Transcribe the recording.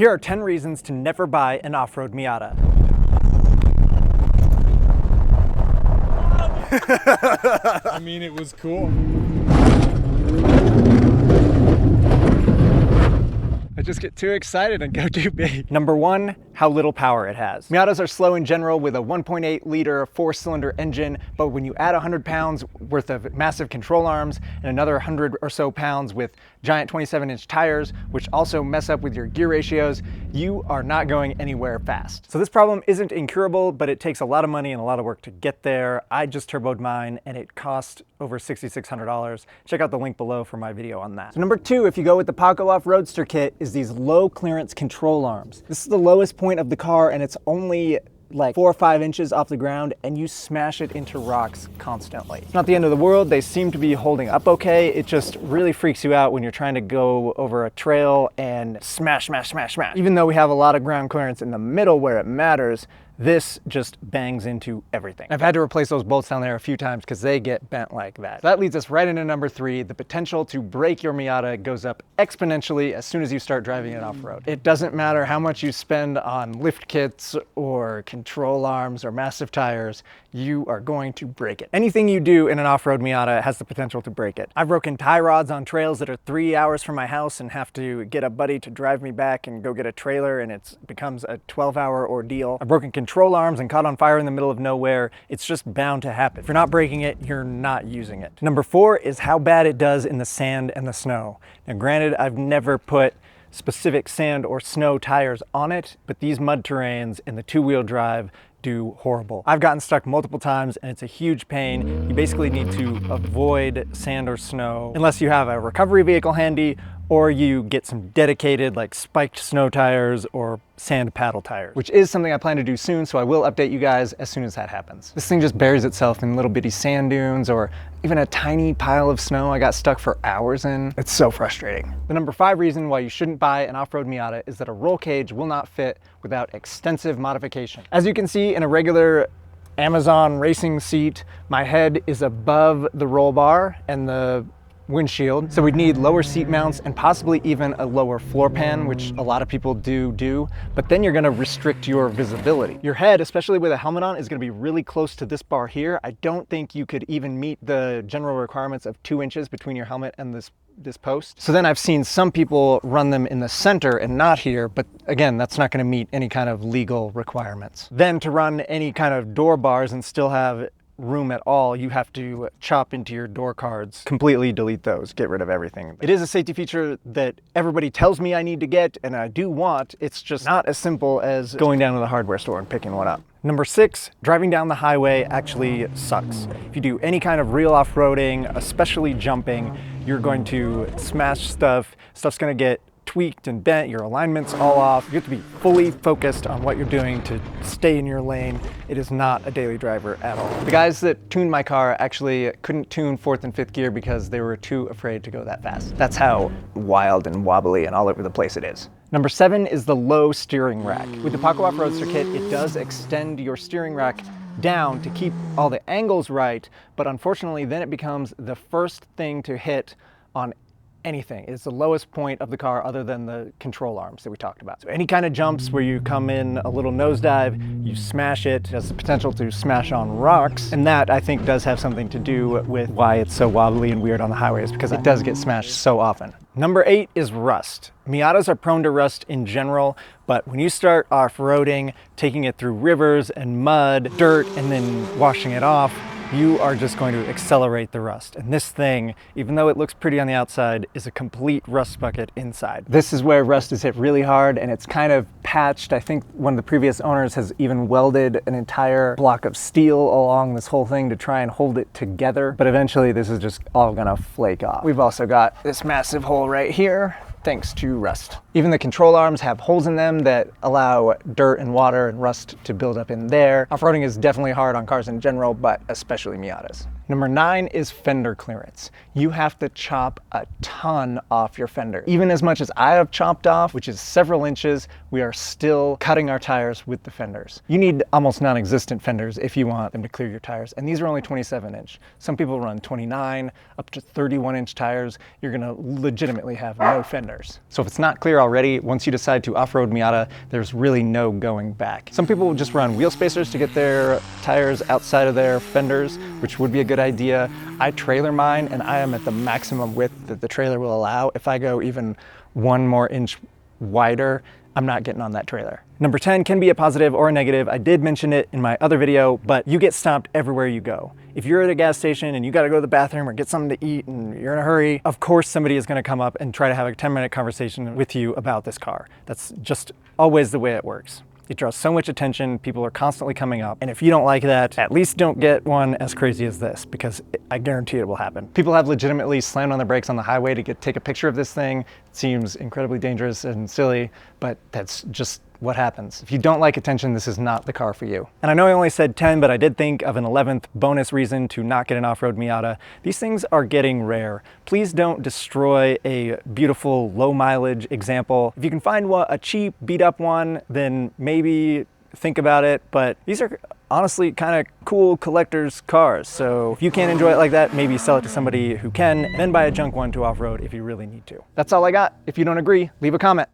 Here are 10 reasons to never buy an off-road Miata. I mean, it was cool. I just get too excited and go too big. Number 1, how little power it has. Miatas are slow in general with a 1.8 liter 4-cylinder engine, but when you add 100 pounds worth of massive control arms and another 100 or so pounds with giant 27-inch tires, which also mess up with your gear ratios, you are not going anywhere fast. So this problem isn't incurable, but it takes a lot of money and a lot of work to get there. I just turboed mine and it cost over $6,600. Check out the link below for my video on that. So number 2, if you go with the Paco Off-Roadster kit, is these low clearance control arms. This is the lowest point of the car and it's only like 4 or 5 inches off the ground and you smash it into rocks constantly. It's not the end of the world. They seem to be holding up okay. It just really freaks you out when you're trying to go over a trail and smash, smash, smash, smash. Even though we have a lot of ground clearance in the middle where it matters, this just bangs into everything. I've had to replace those bolts down there a few times because they get bent like that. So that leads us right into number 3. The potential to break your Miata goes up exponentially as soon as you start driving it off-road. It doesn't matter how much you spend on lift kits or control arms or massive tires, you are going to break it. Anything you do in an off-road Miata has the potential to break it. I've broken tie rods on trails that are 3 hours from my house and have to get a buddy to drive me back and go get a trailer, and it becomes a 12-hour ordeal. I've broken control arms and caught on fire in the middle of nowhere. It's just bound to happen. If you're not breaking it, you're not using it. Number 4 is how bad it does in the sand and the snow. Now granted, I've never put specific sand or snow tires on it, but these mud terrains and the 2-wheel drive do horrible. I've gotten stuck multiple times and it's a huge pain. You basically need to avoid sand or snow unless you have a recovery vehicle handy or you get some dedicated like spiked snow tires or sand paddle tires, which is something I plan to do soon, so I will update you guys as soon as that happens. This thing just buries itself in little bitty sand dunes or even a tiny pile of snow I got stuck for hours in. It's so frustrating. The number 5 reason why you shouldn't buy an off-road Miata is that a roll cage will not fit without extensive modification. As you can see in a regular Amazon racing seat, my head is above the roll bar and the windshield, so we'd need lower seat mounts and possibly even a lower floor pan, which a lot of people do, but then you're gonna restrict your visibility. Your head, especially with a helmet on, is gonna be really close to this bar here. I don't think you could even meet the general requirements of 2 inches between your helmet and this post. So then I've seen some people run them in the center and not here, but again, that's not gonna meet any kind of legal requirements. Then to run any kind of door bars and still have room at all, you have to chop into your door cards, completely delete those, get rid of everything. It is a safety feature that everybody tells me I need to get and I do want. It's just not as simple as going down to the hardware store and picking one up. Number 6, driving down the highway actually sucks. If you do any kind of real off-roading, especially jumping, you're going to smash stuff. Stuff's gonna get tweaked and bent, your alignment's all off. You have to be fully focused on what you're doing to stay in your lane. It is not a daily driver at all. The guys that tuned my car actually couldn't tune 4th and 5th gear because they were too afraid to go that fast. That's how wild and wobbly and all over the place it is. Number 7 is the low steering rack. With the Paco Off-Roadster kit, it does extend your steering rack down to keep all the angles right, but unfortunately then it becomes the first thing to hit on anything. It's the lowest point of the car other than the control arms that we talked about. So any kind of jumps where you come in a little nosedive, you smash it, it has the potential to smash on rocks. And that I think does have something to do with why it's so wobbly and weird on the highways, because it does get smashed so often. Number 8 is rust. Miatas are prone to rust in general, but when you start off-roading, taking it through rivers and mud, dirt, and then washing it off, you are just going to accelerate the rust. And this thing, even though it looks pretty on the outside, is a complete rust bucket inside. This is where rust is hit really hard and it's kind of patched. I think one of the previous owners has even welded an entire block of steel along this whole thing to try and hold it together. But eventually this is just all gonna flake off. We've also got this massive hole right here, thanks to rust. Even the control arms have holes in them that allow dirt and water and rust to build up in there. Off-roading is definitely hard on cars in general, but especially Miatas. Number 9 is fender clearance. You have to chop a ton off your fender. Even as much as I have chopped off, which is several inches, we are still cutting our tires with the fenders. You need almost non-existent fenders if you want them to clear your tires. And these are only 27-inch. Some people run 29, up to 31-inch tires. You're gonna legitimately have no fenders. So if it's not clear already, once you decide to off-road Miata, there's really no going back. Some people will just run wheel spacers to get their tires outside of their fenders, which would be a good idea. I trailer mine and I am at the maximum width that the trailer will allow. If I go even 1 more inch wider, I'm not getting on that trailer. Number 10 can be a positive or a negative. I did mention it in my other video, but you get stopped everywhere you go. If you're at a gas station and you gotta go to the bathroom or get something to eat and you're in a hurry, of course somebody is gonna come up and try to have a 10-minute conversation with you about this car. That's just always the way it works. It draws so much attention, people are constantly coming up, and if you don't like that, at least don't get one as crazy as this, because I guarantee it will happen. People have legitimately slammed on their brakes on the highway to take a picture of this thing. It seems incredibly dangerous and silly, but that's just what happens. If you don't like attention, this is not the car for you. And I know I only said 10, but I did think of an 11th bonus reason to not get an off-road Miata. These things are getting rare. Please don't destroy a beautiful low mileage example. If you can find a cheap beat up one, then maybe think about it, but these are honestly kind of cool collector's cars. So if you can't enjoy it like that, maybe sell it to somebody who can, then buy a junk one to off-road if you really need to. That's all I got. If you don't agree, leave a comment.